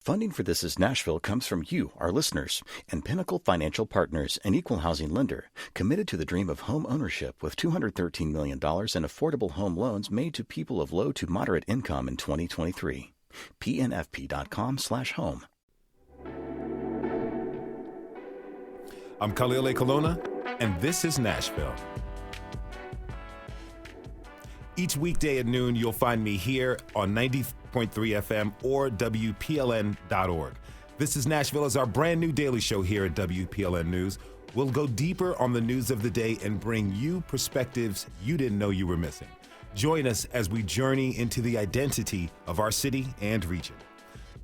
Funding for This Is Nashville comes from you, our listeners, and Pinnacle Financial Partners, an equal housing lender, committed to the dream of home ownership with $213 million in affordable home loans made to people of low to moderate income in 2023. PNFP.com/home. I'm Khalil Ekulona, and this is Nashville. Each weekday at noon, you'll find me here on 90.3 FM or WPLN.org. This is Nashville is our brand new daily show here at WPLN News. We'll go deeper on the news of the day and bring you perspectives you didn't know you were missing. Join us as we journey into the identity of our city and region.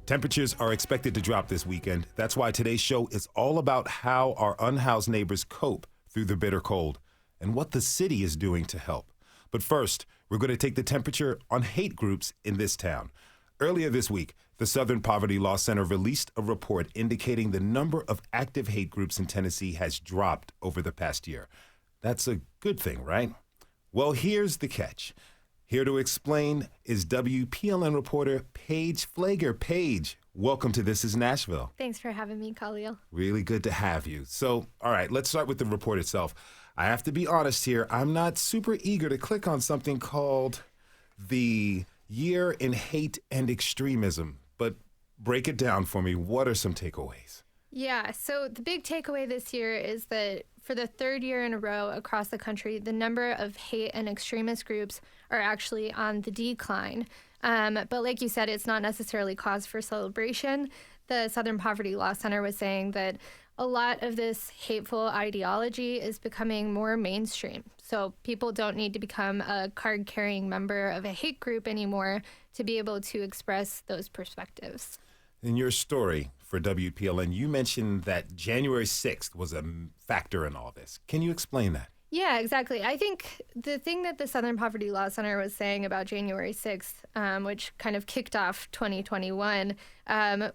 Temperatures are expected to drop this weekend. That's why today's show is all about how our unhoused neighbors cope through the bitter cold and what the city is doing to help. But first, we're going to take the temperature on hate groups in this town. Earlier this week, the Southern Poverty Law Center released a report indicating the number of active hate groups in Tennessee has dropped over the past year. That's a good thing, right? Well, here's the catch. Here to explain is WPLN reporter Paige Flager. Paige, welcome to This Is Nashville. Thanks for having me, Khalil. Really good to have you. So, all right, let's start with the report itself. I have to be honest here. I'm not super eager to click on something called the Year in Hate and Extremism, but break it down for me. What are some takeaways? Yeah, so the big takeaway this year is that for the third year in a row across the country, the number of hate and extremist groups are actually on the decline. But like you said, it's not necessarily cause for celebration. The Southern Poverty Law Center was saying that a lot of this hateful ideology is becoming more mainstream. So people don't need to become a card-carrying member of a hate group anymore to be able to express those perspectives. In your story for WPLN, you mentioned that January 6th was a factor in all this. Can you explain that? Yeah, exactly. I think the thing that the Southern Poverty Law Center was saying about January 6th, which kind of kicked off 2021,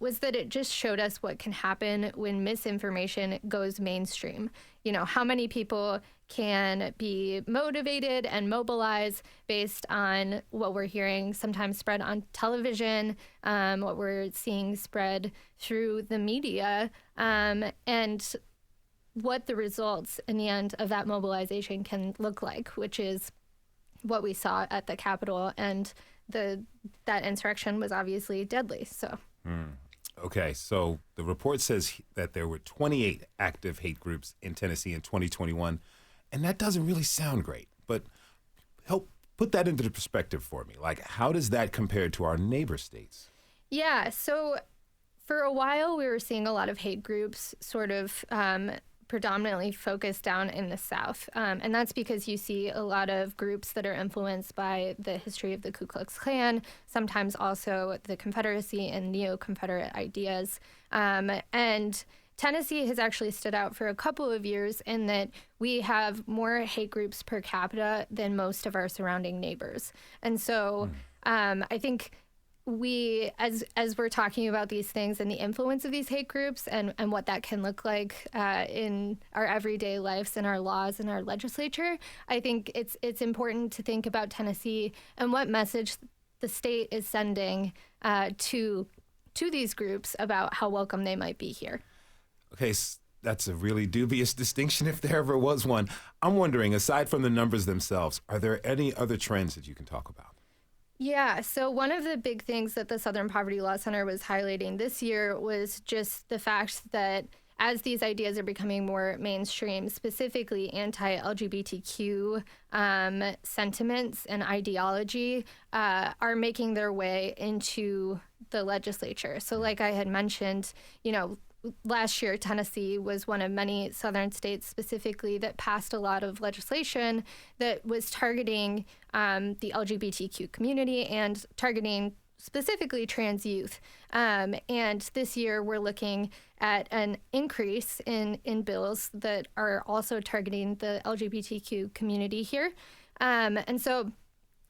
was that it just showed us what can happen when misinformation goes mainstream. You know, how many people can be motivated and mobilized based on what we're hearing sometimes spread on television, what we're seeing spread through the media, and what the results in the end of that mobilization can look like, which is what we saw at the Capitol, and that insurrection was obviously deadly. So, Okay, so the report says that there were 28 active hate groups in Tennessee in 2021, and that doesn't really sound great. But help put that into perspective for me. Like, how does that compare to our neighbor states? Yeah, so for a while we were seeing a lot of hate groups sort of predominantly focused down in the South. And that's because you see a lot of groups that are influenced by the history of the Ku Klux Klan, sometimes also the Confederacy and neo-Confederate ideas. And Tennessee has actually stood out for a couple of years in that we have more hate groups per capita than most of our surrounding neighbors. And so I think we, as we're talking about these things and the influence of these hate groups and what that can look like in our everyday lives and our laws and our legislature, I think it's important to think about Tennessee and what message the state is sending to these groups about how welcome they might be here. Okay, that's a really dubious distinction if there ever was one. I'm wondering, aside from the numbers themselves, are there any other trends that you can talk about? Yeah, so one of the big things that the Southern Poverty Law Center was highlighting this year was just the fact that as these ideas are becoming more mainstream, specifically anti-LGBTQ sentiments and ideology are making their way into the legislature. So like I had mentioned, you know, last year, Tennessee was one of many southern states specifically that passed a lot of legislation that was targeting the LGBTQ community and targeting specifically trans youth. And this year, we're looking at an increase in bills that are also targeting the LGBTQ community here. And so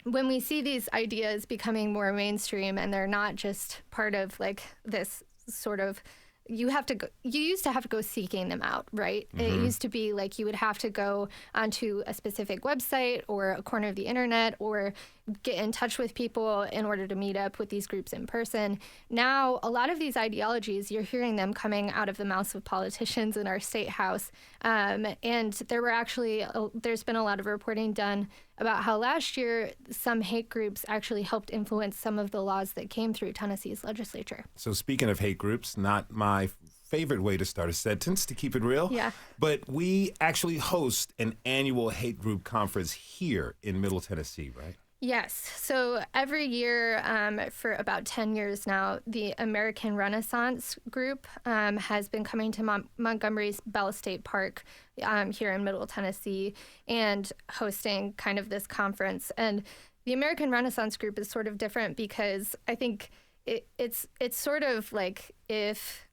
when we see these ideas becoming more mainstream and they're not just part of like this sort of you used to have to go seeking them out, right? Mm-hmm. It used to be like you would have to go onto a specific website or a corner of the internet or get in touch with people in order to meet up with these groups in person. Now, a lot of these ideologies, you're hearing them coming out of the mouths of politicians in our state house. And there's been a lot of reporting done about how last year some hate groups actually helped influence some of the laws that came through Tennessee's legislature. So speaking of hate groups, not my favorite way to start a sentence, to keep it real. Yeah. But we actually host an annual hate group conference here in Middle Tennessee, right? Yes. So every year for about 10 years now, the American Renaissance Group has been coming to Montgomery's Bell State Park here in Middle Tennessee and hosting kind of this conference. And the American Renaissance Group is sort of different because I think it's sort of like if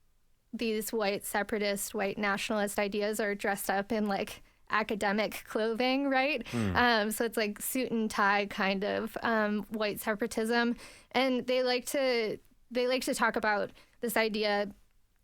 these white separatist, white nationalist ideas are dressed up in like academic clothing, right? So it's like suit and tie kind of white separatism, and they like to talk about this idea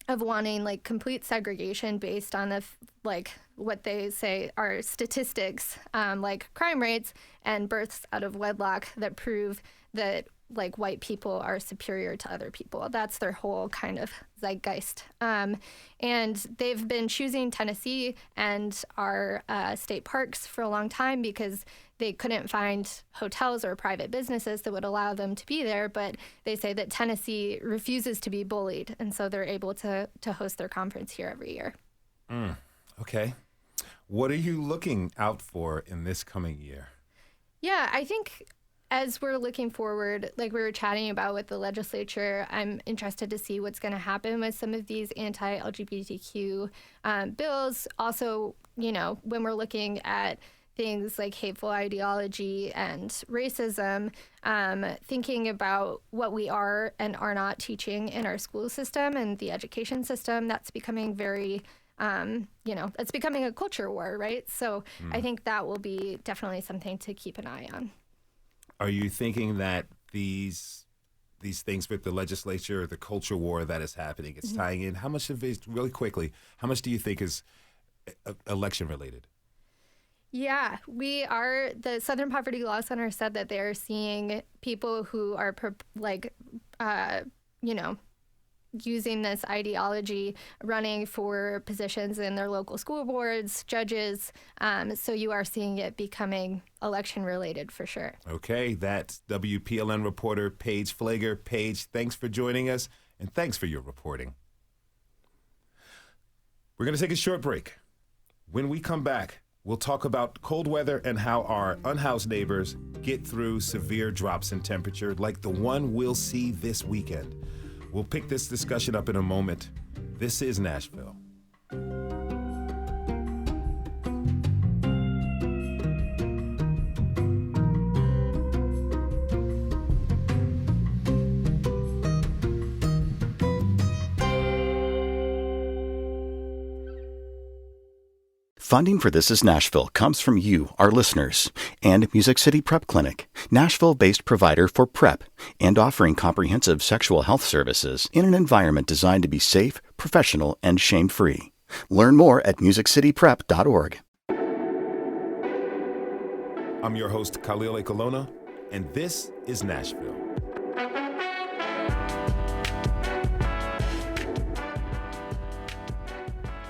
of wanting like complete segregation based on like what they say are statistics, like crime rates and births out of wedlock that prove that like white people are superior to other people. That's their whole kind of zeitgeist. And they've been choosing Tennessee and our state parks for a long time because they couldn't find hotels or private businesses that would allow them to be there. But they say that Tennessee refuses to be bullied. And so they're able to host their conference here every year. Okay. What are you looking out for in this coming year? Yeah, I think as we're looking forward, like we were chatting about with the legislature, I'm interested to see what's going to happen with some of these anti-LGBTQ bills. Also, you know, when we're looking at things like hateful ideology and racism, thinking about what we are and are not teaching in our school system and the education system, that's becoming very it's becoming a culture war, right? So I think that will be definitely something to keep an eye on. Are you thinking that these things with the legislature, the culture war that is happening, it's tying in? How much of it, really quickly, how much do you think is election related? Yeah, the Southern Poverty Law Center said that they're seeing people who are using this ideology running for positions in their local school boards, judges. So you are seeing it becoming election related for sure. Okay, that's WPLN reporter Paige Flager. Paige, thanks for joining us, and thanks for your reporting. We're going to take a short break. When we come back, we'll talk about cold weather and how our unhoused neighbors get through severe drops in temperature like the one we'll see this weekend. We'll pick this discussion up in a moment. This is Nashville. Funding for This is Nashville comes from you, our listeners, and Music City Prep Clinic, Nashville-based provider for PrEP, and offering comprehensive sexual health services in an environment designed to be safe, professional, and shame-free. Learn more at musiccityprep.org. I'm your host, Khalil Ekulona, and this is Nashville.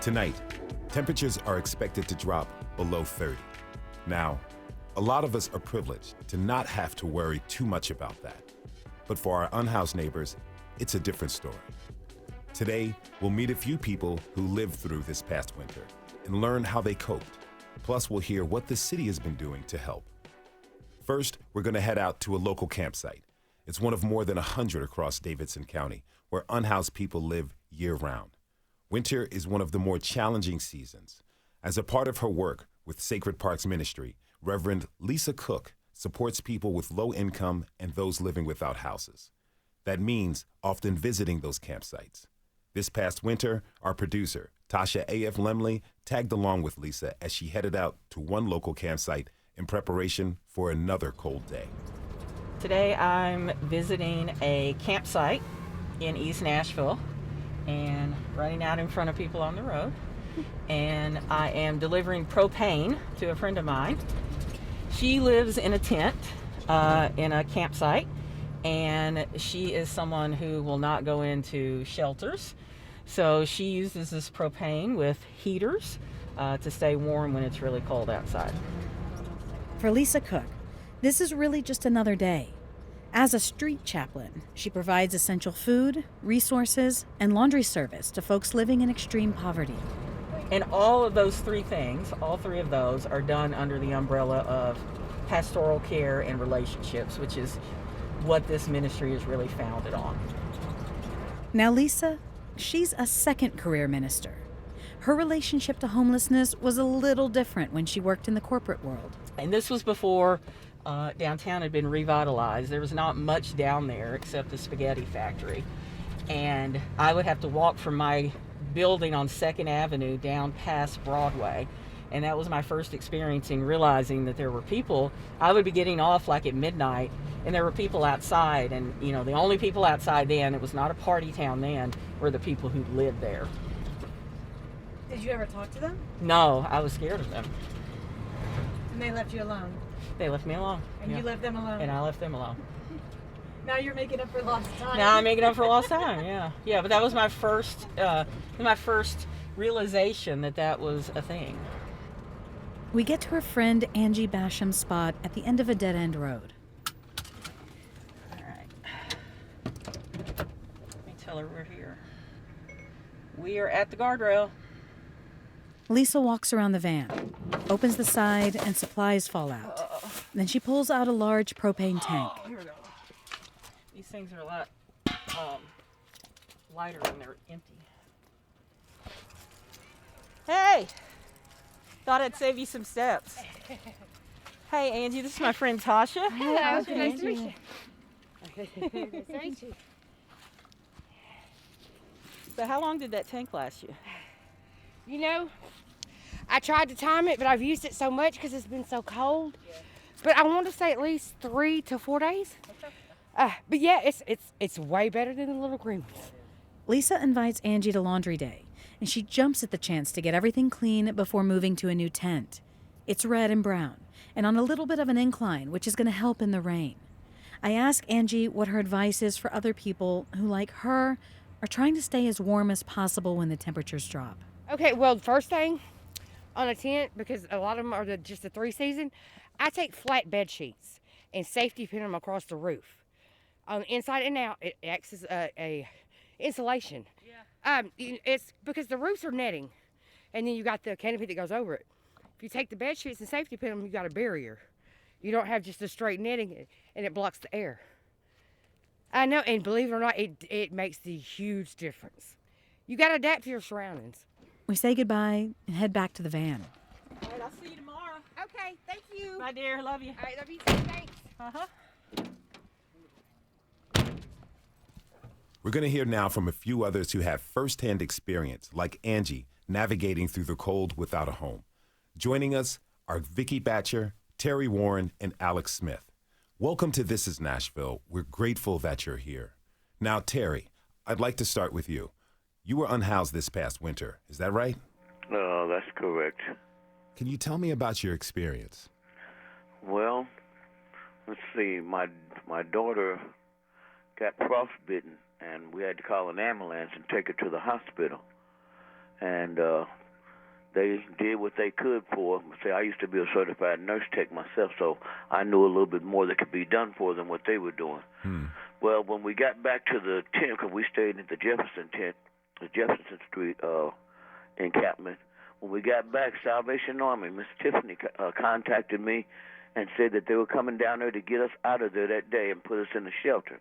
Tonight, temperatures are expected to drop below 30. Now, a lot of us are privileged to not have to worry too much about that. But for our unhoused neighbors, it's a different story. Today, we'll meet a few people who lived through this past winter and learn how they coped. Plus, we'll hear what the city has been doing to help. First, we're going to head out to a local campsite. It's one of more than 100 across Davidson County, where unhoused people live year-round. Winter is one of the more challenging seasons. As a part of her work with Sacred Parks Ministry, Reverend Lisa Cook supports people with low income and those living without houses. That means often visiting those campsites. This past winter, our producer, Tasha A.F. Lemley, tagged along with Lisa as she headed out to one local campsite in preparation for another cold day. Today I'm visiting a campsite in East Nashville and running out in front of people on the road. And I am delivering propane to a friend of mine. She lives in a tent in a campsite, and she is someone who will not go into shelters. So she uses this propane with heaters to stay warm when it's really cold outside. For Lisa Cook, this is really just another day. As a street chaplain, she provides essential food, resources, and laundry service to folks living in extreme poverty. And all of those three things, all three of those are done under the umbrella of pastoral care and relationships, which is what this ministry is really founded on. Now Lisa, she's a second career minister. Her relationship to homelessness was a little different when she worked in the corporate world. And this was before downtown had been revitalized. There was not much down there except the spaghetti factory. And I would have to walk from my building on 2nd Avenue down past Broadway. And that was my first experience in realizing that there were people. I would be getting off like at midnight, and there were people outside. And, you know, the only people outside then, it was not a party town then, were the people who lived there. Did you ever talk to them? No, I was scared of them. And they left you alone? They left me alone. And you left them alone? And I left them alone. Now you're making up for lost time. Now I'm making up for lost time, yeah. Yeah, but that was my first realization that was a thing. We get to her friend Angie Basham's spot at the end of a dead-end road. All right. Let me tell her we're here. We are at the guardrail. Lisa walks around the van, opens the side, and supplies fall out. Then she pulls out a large propane tank. Here we go. These things are a lot lighter when they're empty. Hey! Thought I'd save you some steps. Hey, Angie, this is my friend Tasha. Hello, nice to meet you. Nice to meet you. So how long did that tank last you? You know, I tried to time it, but I've used it so much because it's been so cold. Yeah. But I want to say at least 3 to 4 days. Okay. But yeah, it's way better than the little green ones. Lisa invites Angie to laundry day, and she jumps at the chance to get everything clean before moving to a new tent. It's red and brown, and on a little bit of an incline, which is going to help in the rain. I ask Angie what her advice is for other people who, like her, are trying to stay as warm as possible when the temperatures drop. Okay, well, the first thing on a tent, because a lot of them are just the 3 season, I take flat bed sheets and safety pin them across the roof. On the inside and out, it acts as a insulation. Yeah. It's because the roofs are netting, and then you got the canopy that goes over it. If you take the bed sheets and safety pin them, you got a barrier. You don't have just a straight netting, and it blocks the air. I know, and believe it or not, it makes the huge difference. You got to adapt to your surroundings. We say goodbye and head back to the van. All right, I'll see you tomorrow. Okay, thank you. Bye, dear. Love you. All right, love you too. Thanks. Uh-huh. We're going to hear now from a few others who have firsthand experience, like Angie, navigating through the cold without a home. Joining us are Vicki Batcher, Terry Warren, and Alex Smith. Welcome to This is Nashville. We're grateful that you're here. Now, Terry, I'd like to start with you. You were unhoused this past winter, is that right? That's correct. Can you tell me about your experience? Well, let's see. My daughter got frostbitten, and we had to call an ambulance and take her to the hospital. And they did what they could for her. See, I used to be a certified nurse tech myself, so I knew a little bit more that could be done for them what they were doing. Well, when we got back to the tent, because we stayed at the Jefferson tent, the Jefferson Street encampment, when we got back, Salvation Army, Miss Tiffany contacted me and said that they were coming down there to get us out of there that day and put us in a shelter.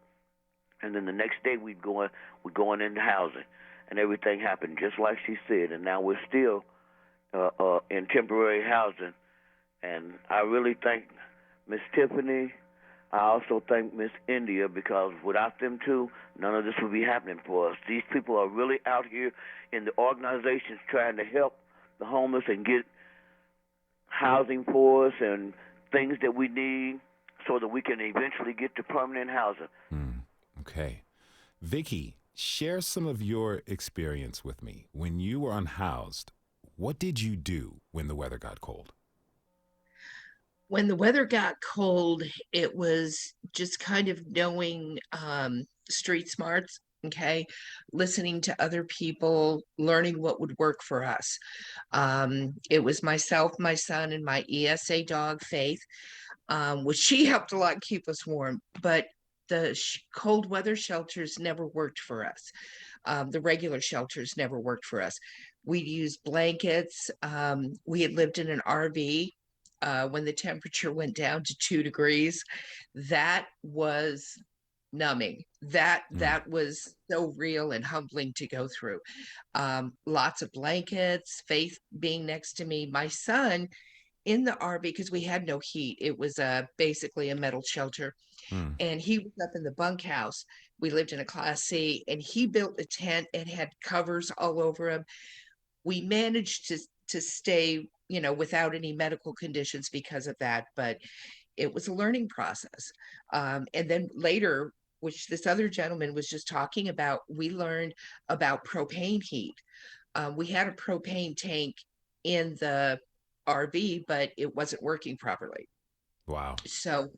And then the next day we're going into housing, and everything happened just like she said. And now we're still in temporary housing. And I really thank Miss Tiffany. I also thank Miss India, because without them two, none of this would be happening for us. These people are really out here in the organizations trying to help the homeless and get housing for us and things that we need so that we can eventually get to permanent housing. Okay. Vicki, share some of your experience with me. When you were unhoused, what did you do when the weather got cold? When the weather got cold, it was just kind of knowing street smarts, okay, listening to other people, learning what would work for us. It was myself, my son, and my ESA dog, Faith, which she helped a lot keep us warm. But the cold weather shelters never worked for us. The regular shelters never worked for us. We'd use blankets. We had lived in an RV when the temperature went down to 2 degrees. That was numbing. That was so real and humbling to go through. Lots of blankets, Faith being next to me, my son in the RV because we had no heat. It was basically a metal shelter, Mm. and he was up in the bunkhouse. We lived in a Class C, and he built a tent and had covers all over him. We managed to stay, without any medical conditions because of that, but it was a learning process. And then later, which this other gentleman was just talking about, we learned about propane heat. We had a propane tank in the RV, but it wasn't working properly. Wow. So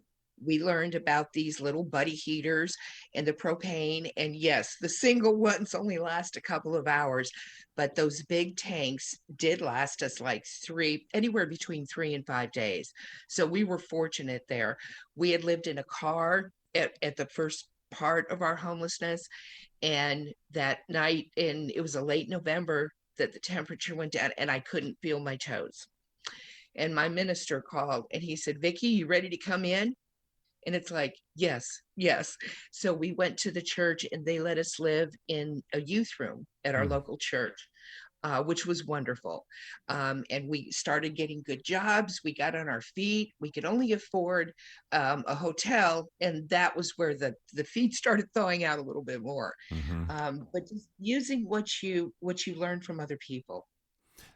we learned about these little buddy heaters and the propane. And yes, the single ones only last a couple of hours, but those big tanks did last us like anywhere between 3 and 5 days. So we were fortunate there. We had lived in a car at the first part of our homelessness. And that night, and it was a late November, that the temperature went down and I couldn't feel my toes. And my minister called and he said, Vicki, you ready to come in? And it's like, yes, yes. So we went to the church and they let us live in a youth room at our Mm. local church, which was wonderful. And we started getting good jobs. We got on our feet. We could only afford a hotel. And that was where the feet started thawing out a little bit more. Mm-hmm. But just using what you learn from other people.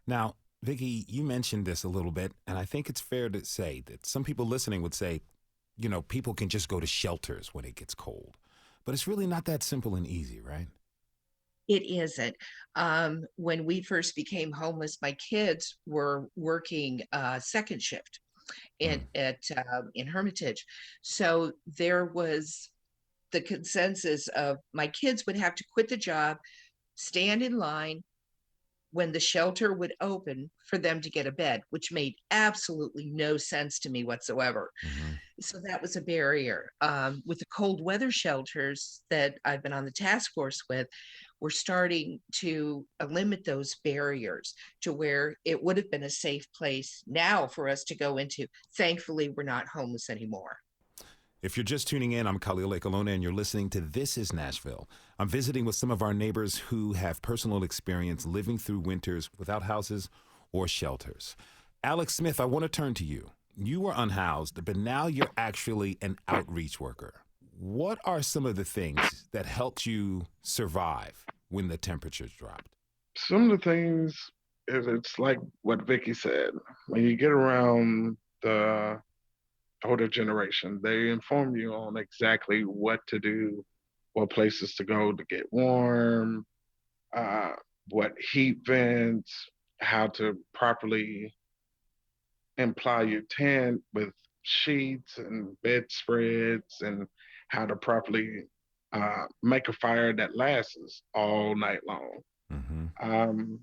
Now, Vicki, you mentioned this a little bit, and I think it's fair to say that some people listening would say, people can just go to shelters when it gets cold. But it's really not that simple and easy, right? It isn't. When we first became homeless, my kids were working second shift Mm. in Hermitage. So there was the consensus of my kids would have to quit the job, stand in line when the shelter would open for them to get a bed, which made absolutely no sense to me whatsoever. Mm-hmm. So that was a barrier. With the cold weather shelters that I've been on the task force with, we're starting to limit those barriers to where it would have been a safe place now for us to go into. Thankfully, we're not homeless anymore. If you're just tuning in, I'm Khalil Ekulona, and you're listening to This is Nashville. I'm visiting with some of our neighbors who have personal experience living through winters without houses or shelters. Alex Smith, I want to turn to you. You were unhoused, but now you're actually an outreach worker. What are some of the things that helped you survive when the temperatures dropped? Some of the things is it's like what Vicky said. When you get around the older generation, they inform you on exactly what to do, what places to go to get warm, uh, what heat vents, how to properly imply your tent with sheets and bedspreads, and how to properly make a fire that lasts all night long. Mm-hmm. Um,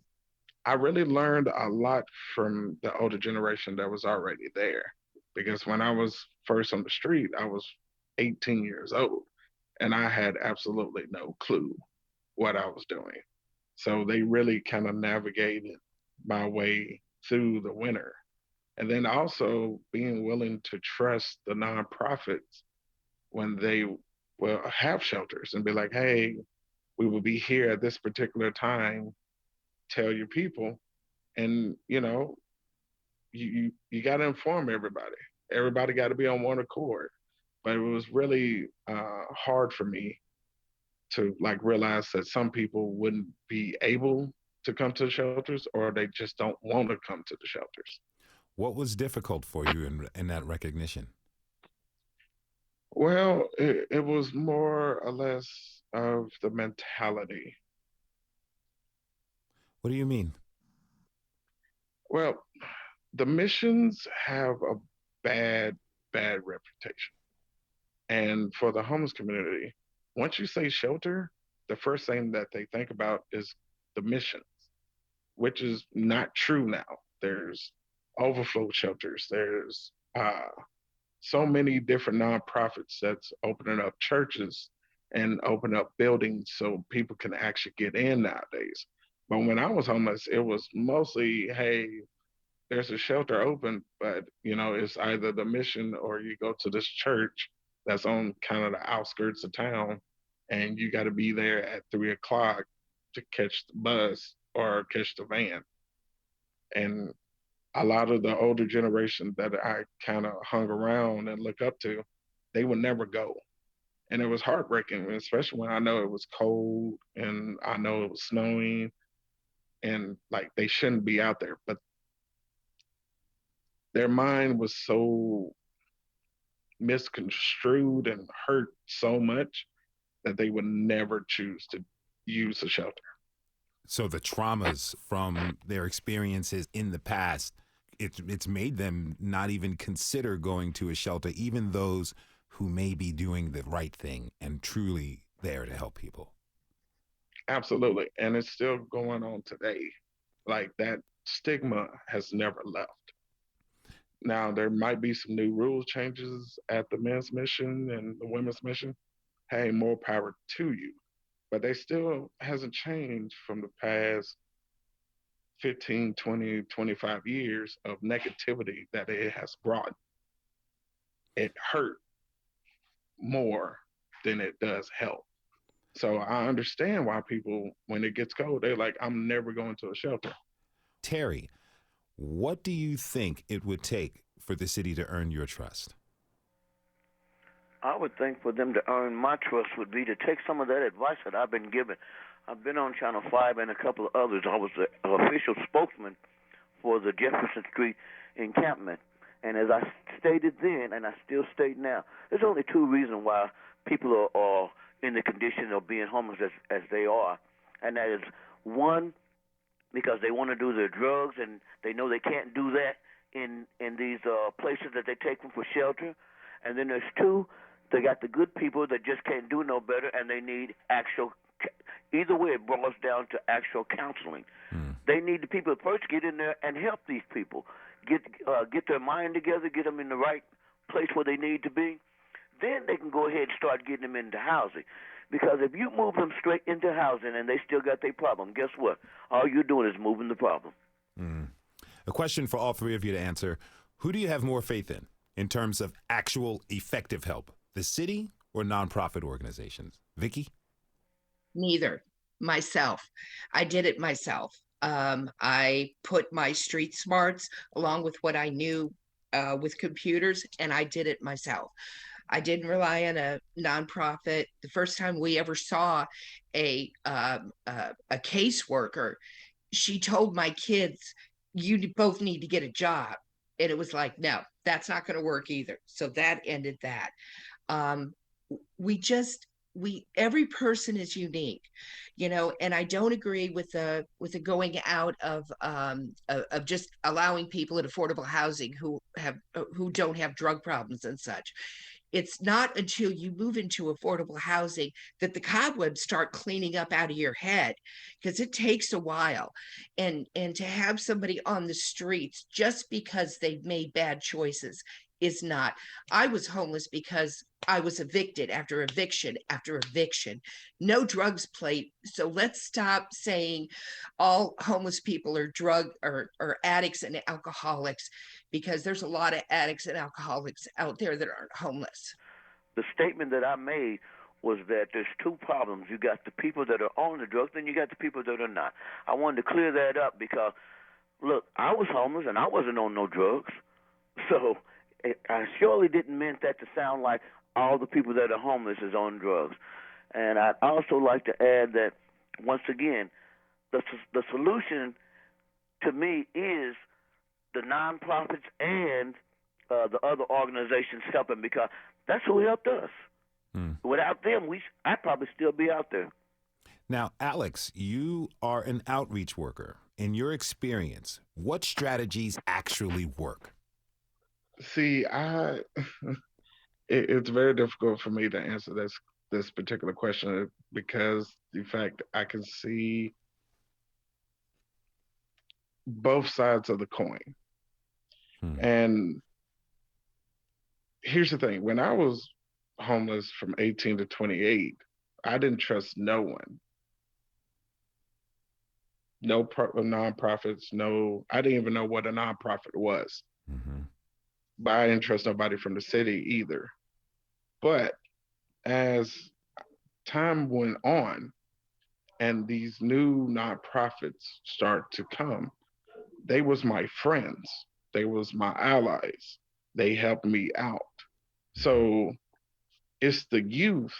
I really learned a lot from the older generation that was already there, because when I was first on the street, I was 18 years old and I had absolutely no clue what I was doing. So they really kind of navigated my way through the winter. And then also being willing to trust the nonprofits when they will have shelters and be like, hey, we will be here at this particular time, tell your people. And, you got to inform everybody. Everybody got to be on one accord. But it was really hard for me to like realize that some people wouldn't be able to come to the shelters, or they just don't want to come to the shelters. What was difficult for you in that recognition? Well, it was more or less of the mentality. What do you mean? Well, the missions have bad, bad reputation. And for the homeless community, once you say shelter, the first thing that they think about is the mission, which is not true now. There's overflow shelters. There's so many different nonprofits that's opening up churches and opening up buildings so people can actually get in nowadays. But when I was homeless, it was mostly, hey, there's a shelter open, but it's either the mission or you go to this church that's on kind of the outskirts of town, and you got to be there at 3 o'clock to catch the bus or catch the van. And a lot of the older generation that I kind of hung around and look up to, they would never go. And it was heartbreaking, especially when I know it was cold and I know it was snowing and like they shouldn't be out there. But their mind was so misconstrued and hurt so much that they would never choose to use a shelter. So the traumas from their experiences in the past, it's made them not even consider going to a shelter, even those who may be doing the right thing and truly there to help people. Absolutely. And it's still going on today. Like that stigma has never left. Now, there might be some new rules changes at the men's mission and the women's mission. Hey, more power to you. But they still hasn't changed from the past 15, 20, 25 years of negativity that it has brought. It hurt more than it does help. So I understand why people, when it gets cold, they're like, I'm never going to a shelter. Terry, what do you think it would take for the city to earn your trust? I would think for them to earn my trust would be to take some of that advice that I've been given. I've been on Channel 5 and a couple of others. I was the official spokesman for the Jefferson Street encampment. And as I stated then, and I still state now, there's only two reasons why people are in the condition of being homeless as they are. And that is, one, because they want to do their drugs and they know they can't do that in these places that they take them for shelter. And then there's two, they got the good people that just can't do no better, and they need actual. Either way, it boils down to actual counseling. They need the people to first get in there and help these people, get their mind together, get them in the right place where they need to be. Then they can go ahead and start getting them into housing. Because if you move them straight into housing and they still got their problem, guess what? All you're doing is moving the problem. A question for all three of you to answer. Who do you have more faith in terms of actual effective help? The city or nonprofit organizations? Vicki? Neither. Myself. I did it myself. I put my street smarts along with what I knew with computers, and I did it myself. I didn't rely on a nonprofit. The first time we ever saw a caseworker, she told my kids, "You both need to get a job," and it was like, no, that's not going to work either. So that ended that. Every person is unique, and I don't agree with the going out of just allowing people in affordable housing who don't have drug problems and such. It's not until you move into affordable housing that the cobwebs start cleaning up out of your head, because it takes a while. And to have somebody on the streets just because they've made bad choices is not. I was homeless because I was evicted after eviction after eviction. No drugs plate. So let's stop saying all homeless people are drug or addicts and alcoholics, because there's a lot of addicts and alcoholics out there that aren't homeless. The statement that I made was that there's two problems. You got the people that are on the drugs, then you got the people that are not. I wanted to clear that up because, look, I was homeless and I wasn't on no drugs. So I surely didn't mean that to sound like all the people that are homeless is on drugs. And I'd also like to add that, once again, the solution to me is the nonprofits and the other organizations helping, because that's who helped us. Without them, I'd probably still be out there. Now, Alex, you are an outreach worker. In your experience, what strategies actually work? See, it's very difficult for me to answer this particular question because the fact I can see both sides of the coin. Hmm. And here's the thing: when I was homeless from 18 to 28, I didn't trust no one, no nonprofits, no. I didn't even know what a nonprofit was, Mm-hmm. but I didn't trust nobody from the city either. But as time went on, and these new nonprofits start to come, they was my friends, they was my allies, they helped me out. So it's the youth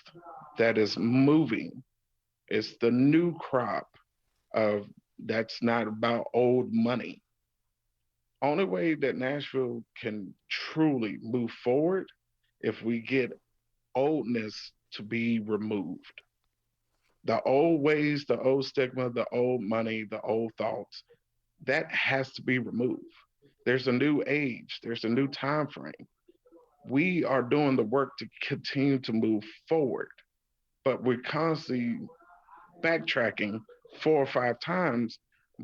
that is moving. It's the new crop of that's not about old money. Only way that Nashville can truly move forward if we get oldness to be removed. The old ways, the old stigma, the old money, the old thoughts, that has to be removed. There's a new age, there's a new time frame. We are doing the work to continue to move forward, but we're constantly backtracking 4 or 5 times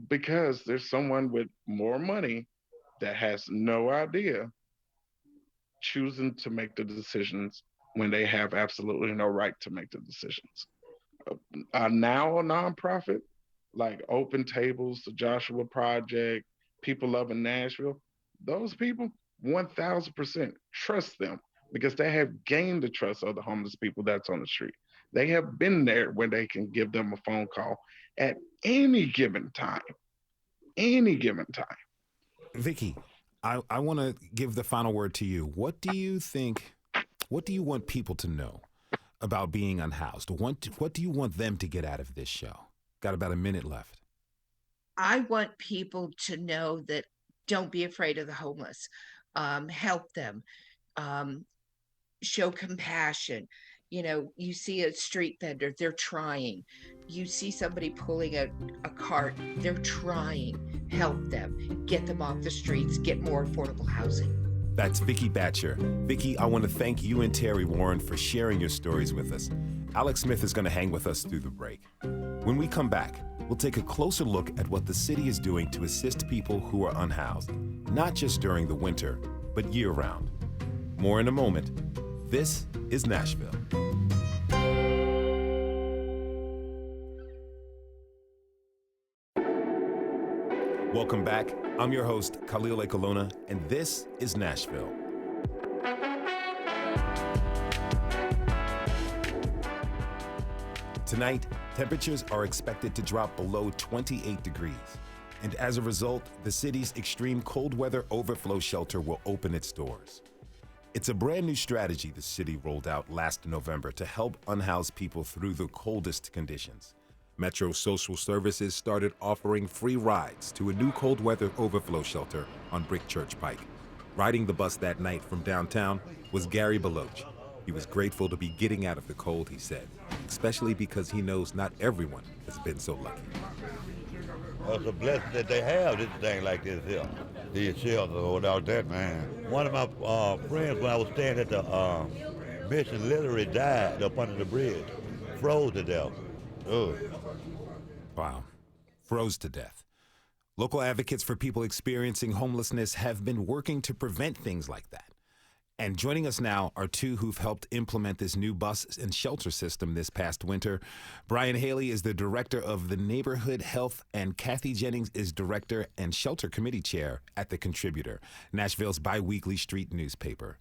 because there's someone with more money that has no idea choosing to make the decisions when they have absolutely no right to make the decisions. Now a nonprofit like Open Tables, the Joshua Project, People Loving Nashville, those people 1000% trust them because they have gained the trust of the homeless people that's on the street. They have been there where they can give them a phone call at any given time, any given time. Vicky, I want to give the final word to you. What do you think? What do you want people to know about being unhoused? What do you want them to get out of this show? Got about a minute left. I want people to know that don't be afraid of the homeless. Help them. Um, Show compassion. You see a street vendor, they're trying. You see somebody pulling a cart, they're trying. Help them. Get them off the streets, get more affordable housing. That's Vicky Batcher. Vicky, I want to thank you and Terry Warren for sharing your stories with us. Alex Smith is going to hang with us through the break. When we come back, we'll take a closer look at what the city is doing to assist people who are unhoused, not just during the winter, but year-round. More in a moment. This is Nashville. Welcome back. I'm your host, Khalil Ekulona, and this is Nashville. Tonight, temperatures are expected to drop below 28 degrees. And as a result, the city's extreme cold weather overflow shelter will open its doors. It's a brand new strategy the city rolled out last November to help unhoused people through the coldest conditions. Metro Social Services started offering free rides to a new cold weather overflow shelter on Brick Church Pike. Riding the bus that night from downtown was Gary Beloach. He was grateful to be getting out of the cold, he said, especially because he knows not everyone has been so lucky. It's a blessing that they have this thing like this here. These shelters without that, man. One of my friends, when I was staying at the mission, literally died up under the bridge, froze to death. Ugh. Wow. Froze to death. Local advocates for people experiencing homelessness have been working to prevent things like that. And joining us now are two who've helped implement this new bus and shelter system this past winter. Brian Haley is the director of the Neighborhood Health, and Kathy Jennings is director and shelter committee chair at The Contributor, Nashville's biweekly street newspaper.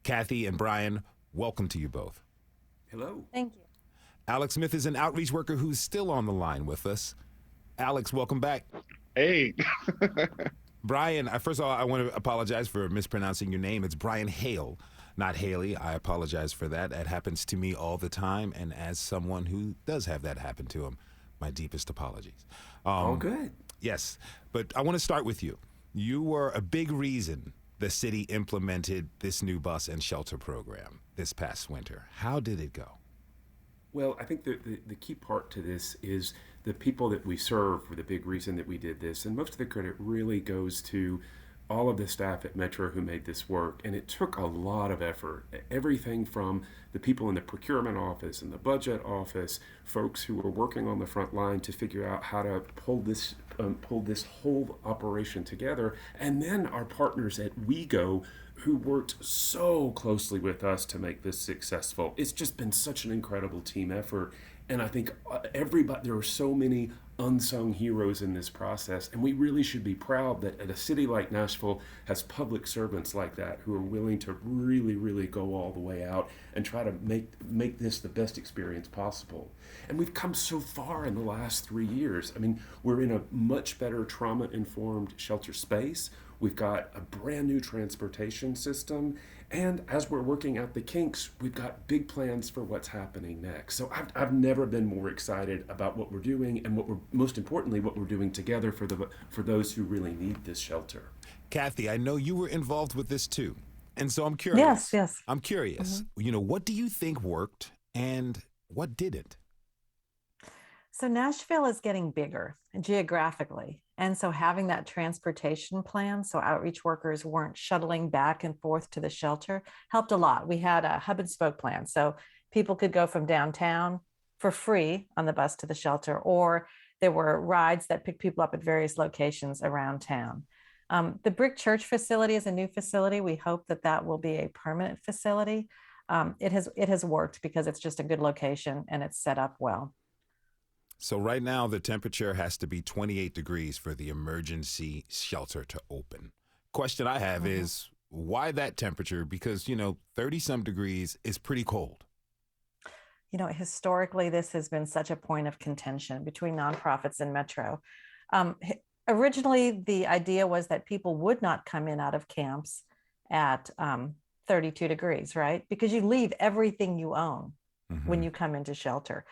Kathy and Brian, welcome to you both. Hello. Thank you. Alex Smith is an outreach worker who's still on the line with us. Alex, welcome back. Hey. Brian, first of all, I want to apologize for mispronouncing your name. It's Brian Hale, not Haley. I apologize for that. That happens to me all the time. And as someone who does have that happen to him, my deepest apologies. Oh, good. Yes. But I want to start with you. You were a big reason the city implemented this new bus and shelter program this past winter. How did it go? Well, I think the key part to this is the people that we serve were the big reason that we did this. And most of the credit really goes to all of the staff at Metro who made this work, and it took a lot of effort. Everything from the people in the procurement office and the budget office, folks who were working on the front line to figure out how to pull this whole operation together, and then our partners at WeGo who worked so closely with us to make this successful. It's just been such an incredible team effort, and I think there are so many unsung heroes in this process, and we really should be proud that a city like Nashville has public servants like that who are willing to really go all the way out and try to make this the best experience possible. And we've come so far in the last 3 years. I mean, we're in a much better trauma-informed shelter space. We've got a brand new transportation system. And as we're working out the kinks, we've got big plans for what's happening next. So I've never been more excited about what we're doing, and most importantly, what we're doing together for those who really need this shelter. Kathy, I know you were involved with this too. And so I'm curious. Yes. I'm curious. What do you think worked and what didn't? So Nashville is getting bigger geographically. And so having that transportation plan, so outreach workers weren't shuttling back and forth to the shelter, helped a lot. We had a hub and spoke plan. So people could go from downtown for free on the bus to the shelter, or there were rides that picked people up at various locations around town. The Brick Church facility is a new facility. We hope that will be a permanent facility. It has worked because it's just a good location and it's set up well. So right now the temperature has to be 28 degrees for the emergency shelter to open. Question I have is why that temperature? Because, 30 some degrees is pretty cold. Historically, this has been such a point of contention between nonprofits and Metro. Originally, the idea was that people would not come in out of camps at 32 degrees, right? Because you leave everything you own when you come into shelter.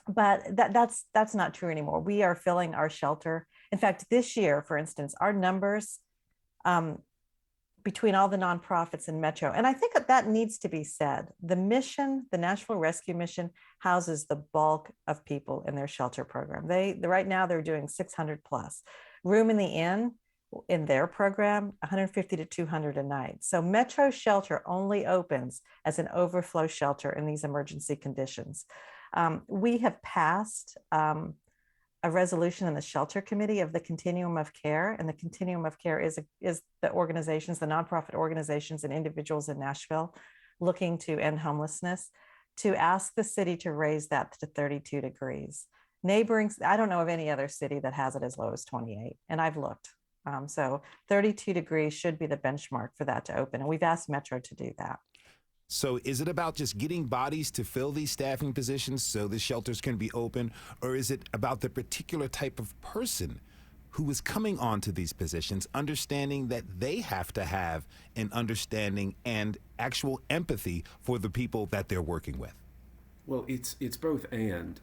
But that's not true anymore. We are filling our shelter. In fact, this year, for instance, our numbers between all the nonprofits in Metro, and I think that needs to be said, the mission, the Nashville Rescue Mission, houses the bulk of people in their shelter program. Right now they're doing 600 plus. Room in the Inn in their program, 150 to 200 a night. So Metro Shelter only opens as an overflow shelter in these emergency conditions. We have passed a resolution in the shelter committee of the continuum of care, and the continuum of care is the organizations, the nonprofit organizations and individuals in Nashville looking to end homelessness, to ask the city to raise that to 32 degrees. I don't know of any other city that has it as low as 28, and I've looked. So 32 degrees should be the benchmark for that to open, and we've asked Metro to do that. So is it about just getting bodies to fill these staffing positions so the shelters can be open, or is it about the particular type of person who is coming onto these positions, understanding that they have to have an understanding and actual empathy for the people that they're working with? Well, it's both and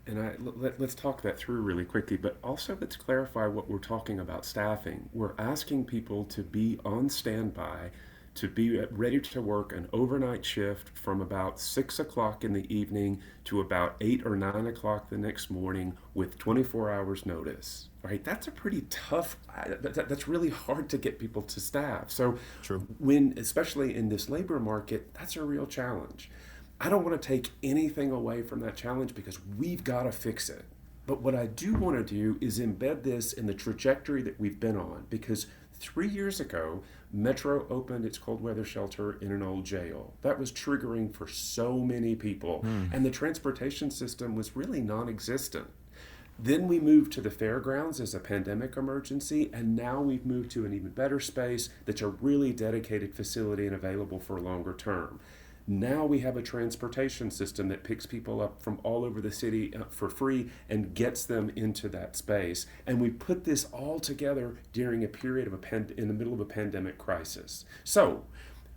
let's talk that through really quickly, but also let's clarify what we're talking about staffing. We're asking people to be on standby, to be ready to work an overnight shift from about 6 o'clock in the evening to about 8 or 9 o'clock the next morning with 24 hours notice. Right? That's a pretty tough, that's really hard to get people to staff. So True. Especially in this labor market, that's a real challenge. I don't want to take anything away from that challenge because we've got to fix it. But what I do want to do is embed this in the trajectory that we've been on, because 3 years ago, Metro opened its cold weather shelter in an old jail. That was triggering for so many people, and the transportation system was really non-existent. Then we moved to the fairgrounds as a pandemic emergency, and now we've moved to an even better space that's a really dedicated facility and available for longer term. Now we have a transportation system that picks people up from all over the city for free and gets them into that space. And we put this all together during a period of in the middle of a pandemic crisis. So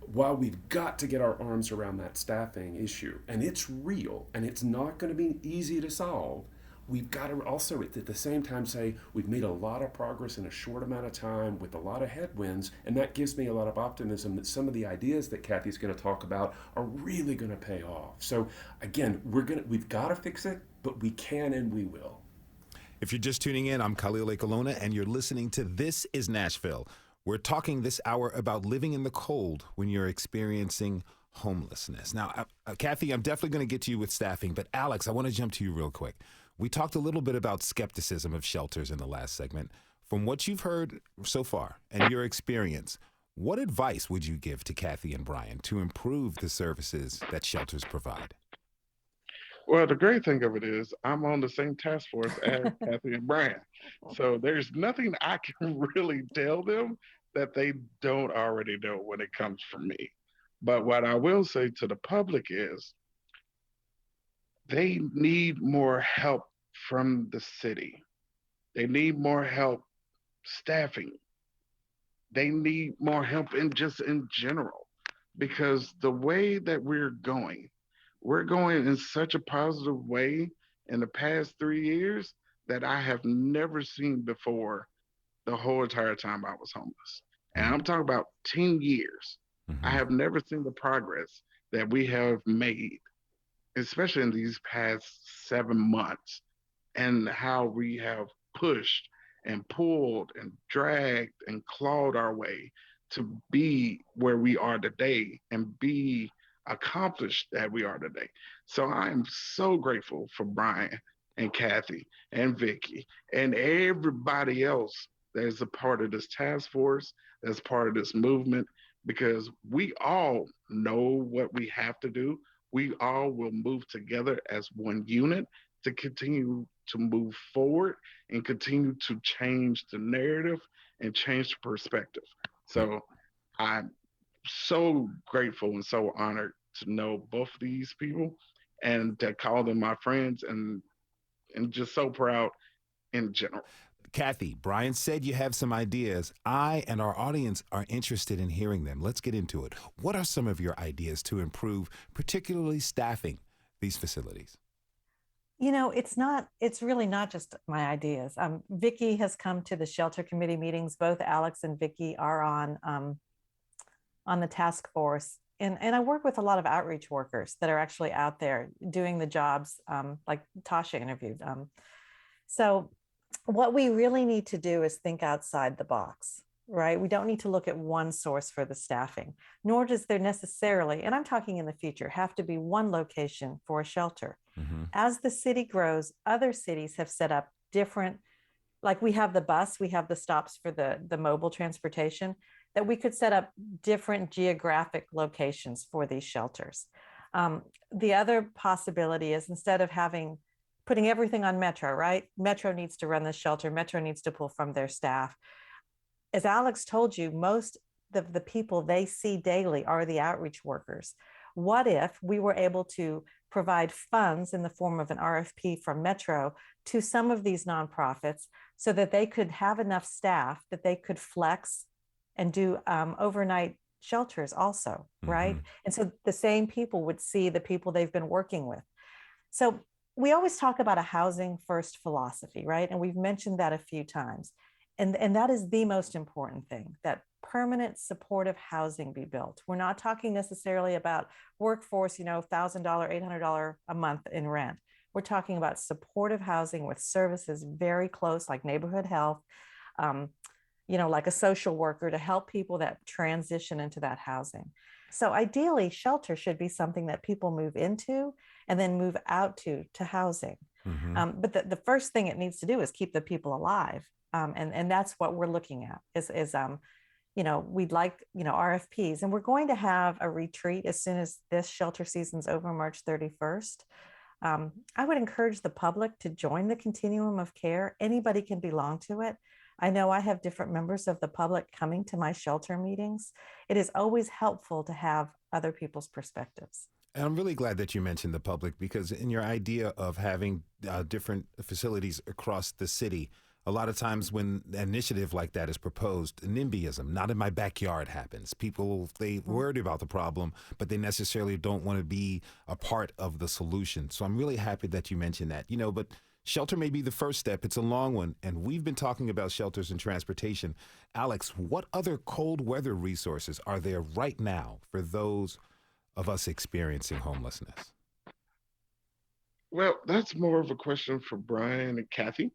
while we've got to get our arms around that staffing issue, and it's real, and it's not going to be easy to solve, we've got to also at the same time say we've made a lot of progress in a short amount of time with a lot of headwinds, and that gives me a lot of optimism that some of the ideas that Kathy's going to talk about are really going to pay off. So again, we've got to fix it, but we can and we will. If you're just tuning in, I'm Khalil Ekulona, and you're listening to This is Nashville. We're talking this hour about living in the cold when you're experiencing homelessness. Now, Kathy, I'm definitely going to get to you with staffing, but Alex, I want to jump to you real quick. We talked a little bit about skepticism of shelters in the last segment. From what you've heard so far and your experience, what advice would you give to Kathy and Brian to improve the services that shelters provide? Well, the great thing of it is I'm on the same task force as Kathy and Brian. So there's nothing I can really tell them that they don't already know when it comes from me. But what I will say to the public is they need more help from the city. They need more help staffing. They need more help in general because the way that we're going in such a positive way in the past 3 years that I have never seen before the whole entire time I was homeless. And I'm talking about 10 years. I have never seen the progress that we have made, especially in these past 7 months, and how we have pushed and pulled and dragged and clawed our way to be where we are today and be accomplished that we are today. So I am so grateful for Brian and Kathy and Vicky and everybody else that is a part of this task force, that's part of this movement, because we all know what we have to do. We all will move together as one unit to continue to move forward and continue to change the narrative and change the perspective. So I'm so grateful and so honored to know both of these people and to call them my friends and just so proud in general. Kathy, Brian said you have some ideas. I and our audience are interested in hearing them. Let's get into it. What are some of your ideas to improve, particularly staffing these facilities? You know, it's really not just my ideas. Vicky has come to the shelter committee meetings. Both Alex and Vicky are on the task force. And I work with a lot of outreach workers that are actually out there doing the jobs like Tasha interviewed. So what we really need to do is think outside the box, right? We don't need to look at one source for the staffing, nor does there necessarily, and I'm talking in the future, have to be one location for a shelter. As the city grows, other cities have set up different, like we have the bus, we have the stops for the mobile transportation, that we could set up different geographic locations for these shelters. The other possibility is instead of putting everything on Metro, right? Metro needs to run the shelter. Metro needs to pull from their staff. As Alex told you, most of the people they see daily are the outreach workers. What if we were able to provide funds in the form of an RFP from Metro to some of these nonprofits so that they could have enough staff that they could flex and do overnight shelters also, right? And so the same people would see the people they've been working with. So we always talk about a housing first philosophy, right? And we've mentioned that a few times. And that is the most important thing, that permanent supportive housing be built. We're not talking necessarily about workforce, $1,000, $800 a month in rent. We're talking about supportive housing with services very close, like neighborhood health, like a social worker to help people that transition into that housing. So ideally, shelter should be something that people move into and then move out to housing. But the first thing it needs to do is keep the people alive. And that's what we're looking at is we'd like, RFPs, and we're going to have a retreat as soon as this shelter season's over, March 31st. I would encourage the public to join the continuum of care. Anybody can belong to it. I know I have different members of the public coming to my shelter meetings. It is always helpful to have other people's perspectives. And I'm really glad that you mentioned the public, because in your idea of having different facilities across the city, a lot of times when an initiative like that is proposed, NIMBYism, not in my backyard, happens. People, they worried about the problem, but they necessarily don't want to be a part of the solution. So I'm really happy that you mentioned that. But shelter may be the first step. It's a long one. And we've been talking about shelters and transportation. Alex, what other cold weather resources are there right now for those of us experiencing homelessness? Well, that's more of a question for Brian and Kathy.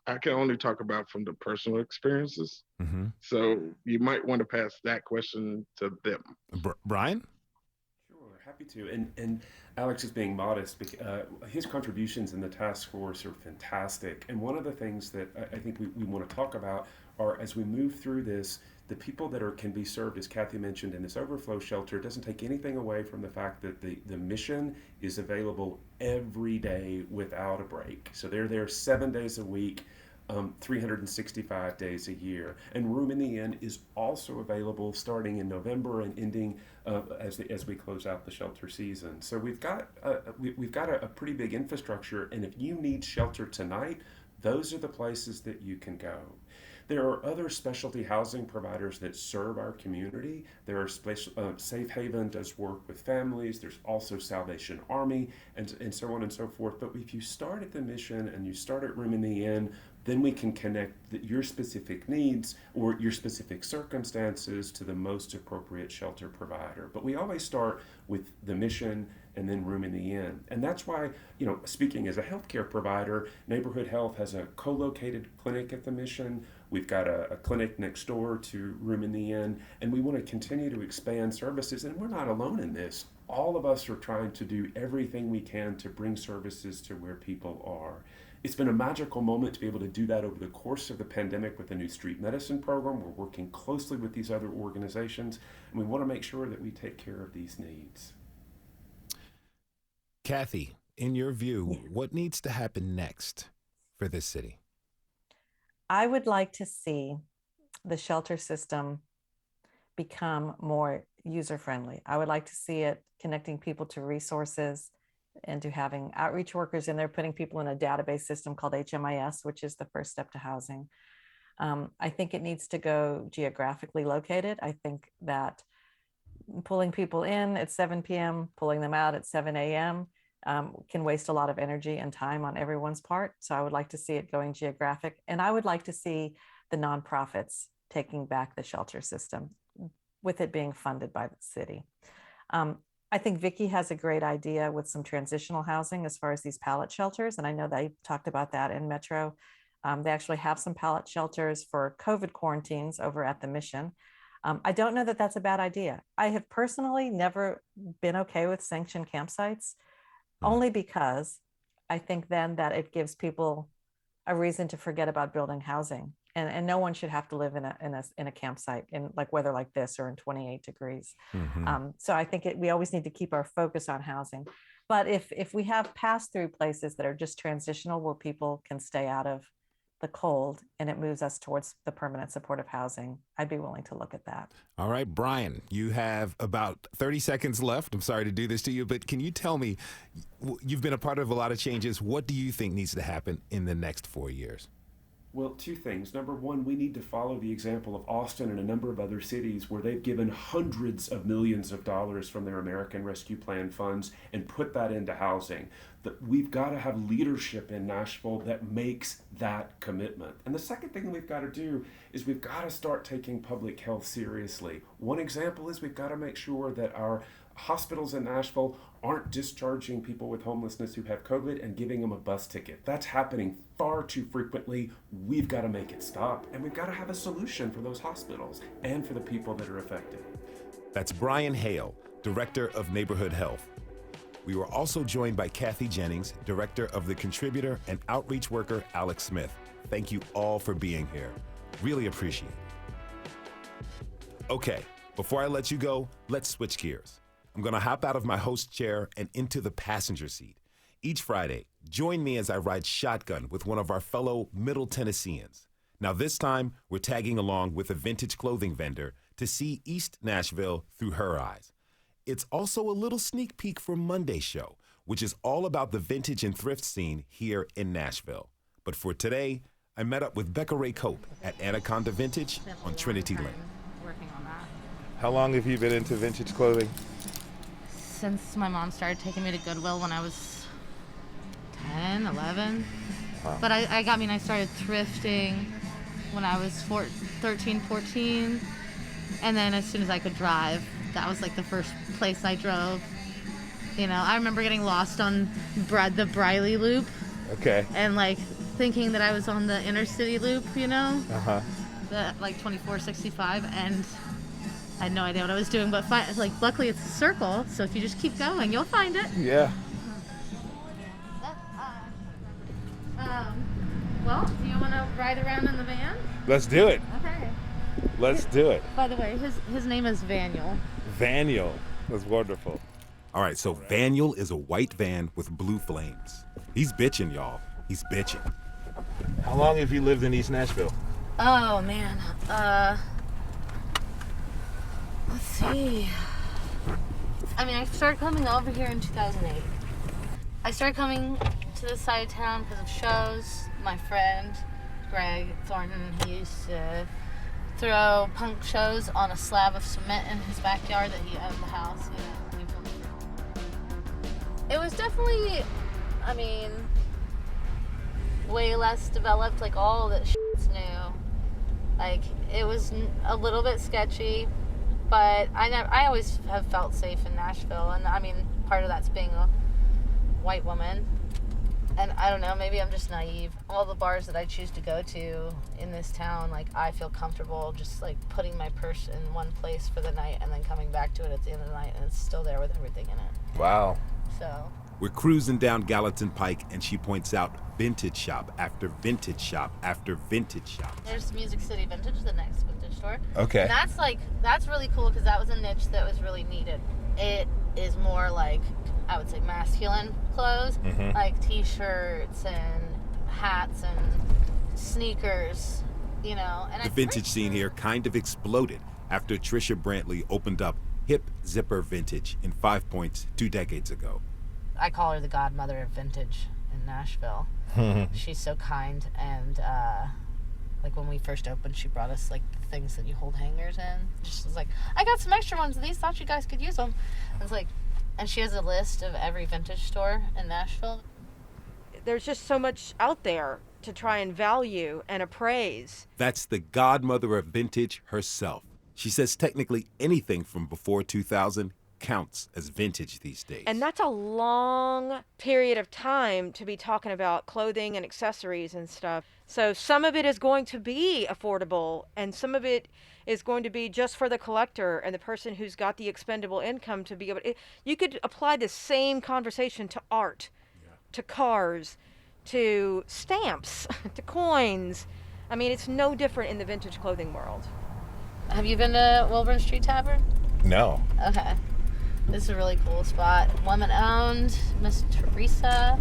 I can only talk about from the personal experiences. Mm-hmm. So you might want to pass that question to them. Brian? Sure, happy to. And Alex is being modest. His contributions in the task force are fantastic. And one of the things that I think we want to talk about are, as we move through this, the people that can be served, as Kathy mentioned, in this overflow shelter doesn't take anything away from the fact that the mission is available every day without a break. So they're there 7 days a week, 365 days a year. And Room in the Inn is also available starting in November and ending as we close out the shelter season. So we've got a pretty big infrastructure, and if you need shelter tonight, those are the places that you can go. There are other specialty housing providers that serve our community. There are Safe Haven does work with families. There's also Salvation Army and so on and so forth. But if you start at the mission and you start at Room in the Inn, then we can connect your specific needs or your specific circumstances to the most appropriate shelter provider. But we always start with the mission and then Room in the Inn. And that's why, speaking as a healthcare provider, Neighborhood Health has a co-located clinic at the mission. We've got a clinic next door to Room in the Inn, and we want to continue to expand services. And we're not alone in this. All of us are trying to do everything we can to bring services to where people are. It's been a magical moment to be able to do that over the course of the pandemic with the new street medicine program. We're working closely with these other organizations, and we want to make sure that we take care of these needs. Kathy, in your view, what needs to happen next for this city? I would like to see the shelter system become more user-friendly. I would like to see it connecting people to resources and to having outreach workers in there, putting people in a database system called HMIS, which is the first step to housing. I think it needs to go geographically located. I think that pulling people in at 7 p.m., pulling them out at 7 a.m., can waste a lot of energy and time on everyone's part. So I would like to see it going geographic. And I would like to see the nonprofits taking back the shelter system with it being funded by the city. I think Vicki has a great idea with some transitional housing as far as these pallet shelters. And I know they talked about that in Metro. They actually have some pallet shelters for COVID quarantines over at the Mission. I don't know that that's a bad idea. I have personally never been okay with sanctioned campsites, only because I think then that it gives people a reason to forget about building housing. And no one should have to live in a campsite in like weather like this or in 28 degrees. Mm-hmm. So I think we always need to keep our focus on housing. But if we have pass-through places that are just transitional where people can stay out of the cold and it moves us towards the permanent supportive housing, I'd be willing to look at that. All right, Brian, you have about 30 seconds left. I'm sorry to do this to you, but can you tell me, you've been a part of a lot of changes. What do you think needs to happen in the next 4 years? Well, two things. Number one, we need to follow the example of Austin and a number of other cities where they've given hundreds of millions of dollars from their American Rescue Plan funds and put that into housing. We've got to have leadership in Nashville that makes that commitment. And the second thing we've got to do is we've got to start taking public health seriously. One example is we've got to make sure that our hospitals in Nashville aren't discharging people with homelessness who have COVID and giving them a bus ticket. That's happening far too frequently. We've got to make it stop, and we've got to have a solution for those hospitals and for the people that are affected. That's Brian Hale, Director of Neighborhood Health. We were also joined by Kathy Jennings, Director of the Contributor and Outreach Worker Alex Smith. Thank you all for being here. Really appreciate it. Okay, before I let you go, let's switch gears. I'm going to hop out of my host chair and into the passenger seat. Each Friday, join me as I ride shotgun with one of our fellow Middle Tennesseans. Now this time, we're tagging along with a vintage clothing vendor to see East Nashville through her eyes. It's also a little sneak peek for Monday's show, which is all about the vintage and thrift scene here in Nashville. But for today, I met up with Bekah Raye Cope at Anaconda Vintage on Trinity Lane. Working on that. How long have you been into vintage clothing? Since my mom started taking me to Goodwill when I was 10, 11. Wow. But I started thrifting when I was 13, 14. And then as soon as I could drive, that was like the first place I drove. I remember getting lost on the Briley Loop. Okay. And like thinking that I was on the inner city loop, you know? Uh-huh. The, like, 2465, and I had no idea what I was doing, but luckily it's a circle, so if you just keep going, you'll find it. Yeah. Well, do you want to ride around in the van? Let's do it. Okay. Let's do it. By the way, his name is Vaniel. Vaniel. That's wonderful. All right, so Vaniel is a white van with blue flames. He's bitching, y'all. He's bitching. How long have you lived in East Nashville? Oh, man. Let's see. I mean, I started coming over here in 2008. I started coming to this side of town because of shows. My friend, Greg Thornton, he used to throw punk shows on a slab of cement in his backyard that he owned the house. You know, it was definitely, I mean, way less developed. Like, all that shit's new. Like, it was a little bit sketchy, but I always have felt safe in Nashville, and I mean, part of that's being a white woman. And I don't know, maybe I'm just naive. All the bars that I choose to go to in this town, like, I feel comfortable just, like, putting my purse in one place for the night and then coming back to it at the end of the night, and it's still there with everything in it. Wow. So. We're cruising down Gallatin Pike, and she points out vintage shop after vintage shop after vintage shop. There's Music City Vintage, the next vintage store. Okay. And that's really cool because that was a niche that was really needed. It is more like, I would say, masculine clothes, like t-shirts and hats and sneakers, you know. And the vintage scene here kind of exploded after Trisha Brantley opened up Hip Zipper Vintage in 5 Points 2 decades ago. I call her the godmother of vintage in Nashville. She's so kind, and like when we first opened, she brought us like the things that you hold hangers in. She was like, I got some extra ones of these, thought you guys could use them. It's like, and she has a list of every vintage store in Nashville. There's just so much out there to try and value and appraise. That's the godmother of vintage herself. She says technically anything from before 2000 counts as vintage these days. And that's a long period of time to be talking about clothing and accessories and stuff. So some of it is going to be affordable, and some of it is going to be just for the collector and the person who's got the expendable income to be able to. You could apply the same conversation to art, to cars, to stamps, to coins. I mean, it's no different in the vintage clothing world. Have you been to Wilburn Street Tavern? No. Okay. This is a really cool spot. Woman owned, Miss Teresa.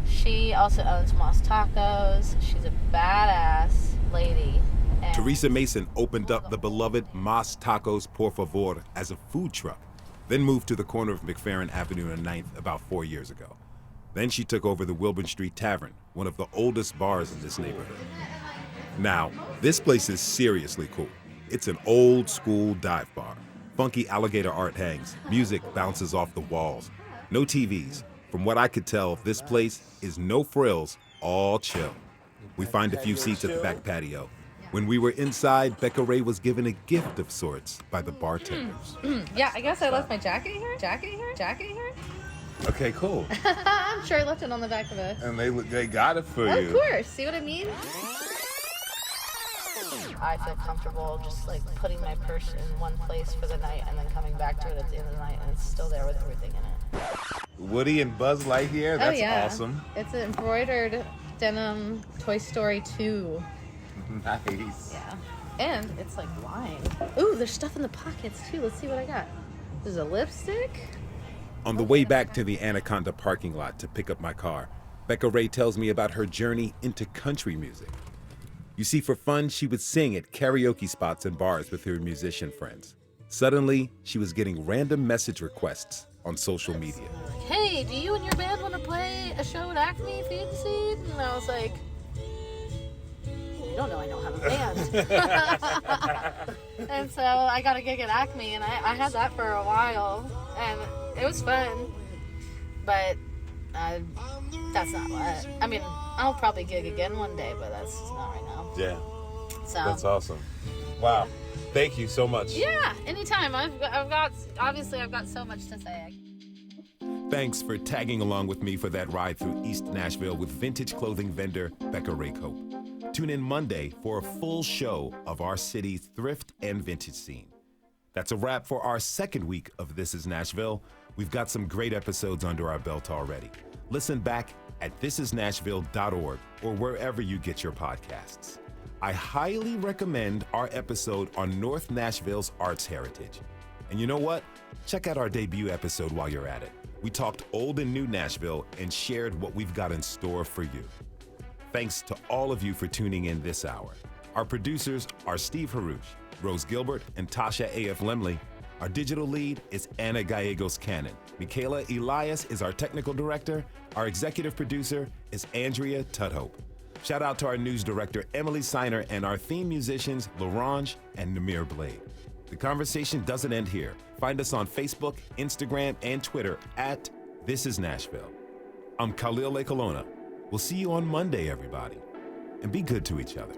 She also owns Moss Tacos. She's a badass lady. And Teresa Mason opened up the beloved Moss Tacos Por Favor as a food truck, then moved to the corner of McFerrin Avenue and 9th about 4 years ago. Then she took over the Wilburn Street Tavern, one of the oldest bars in this neighborhood. Now, this place is seriously cool. It's an old school dive bar. Funky alligator art hangs. Music bounces off the walls. No TVs. From what I could tell, this place is no frills, all chill. We find a few seats at the back patio. When we were inside, Bekah Raye was given a gift of sorts by the bartenders. Yeah, I guess I left my jacket here. Okay, cool. I'm sure I left it on the back of it. And they got it for you. Of course. See what I mean? I feel comfortable just like putting my purse in one place for the night and then coming back to it at the end of the night, and it's still there with everything in it. Woody and Buzz Lightyear, that's awesome. It's an embroidered denim Toy Story 2. Nice. Yeah. And it's like wine. Ooh, there's stuff in the pockets too. Let's see what I got. There's a lipstick. On the way back to the Anaconda parking lot to pick up my car, Bekah Raye tells me about her journey into country music. You see, for fun, she would sing at karaoke spots and bars with her musician friends. Suddenly, she was getting random message requests on social media. Hey, do you and your band want to play a show at Acme Feed and Seed? And I was like, you don't know I don't have a band. And so I got a gig at Acme, and I had that for a while, and it was fun. But that's not what. I mean, I'll probably gig again one day, but that's not right now. Yeah. So that's awesome. Wow. Thank you so much. Yeah, anytime. I've got so much to say. Thanks for tagging along with me for that ride through East Nashville with vintage clothing vendor Bekah Raye Cope. Tune in Monday for a full show of our city's thrift and vintage scene. That's a wrap for our second week of This is Nashville. We've got some great episodes under our belt already. Listen back at thisisnashville.org or wherever you get your podcasts. I highly recommend our episode on North Nashville's arts heritage. And you know what? Check out our debut episode while you're at it. We talked old and new Nashville and shared what we've got in store for you. Thanks to all of you for tuning in this hour. Our producers are Steve Haruch, Rose Gilbert, and Tasha A.F. Lemley. Our digital lead is Anna Gallegos-Cannon. Michaela Elias is our technical director. Our executive producer is Andrea Tudhope. Shout out to our news director, Emily Seiner, and our theme musicians, Larange and Namir Blade. The conversation doesn't end here. Find us on Facebook, Instagram, and Twitter at This is Nashville. I'm Khalil Ekulona. We'll see you on Monday, everybody. And be good to each other.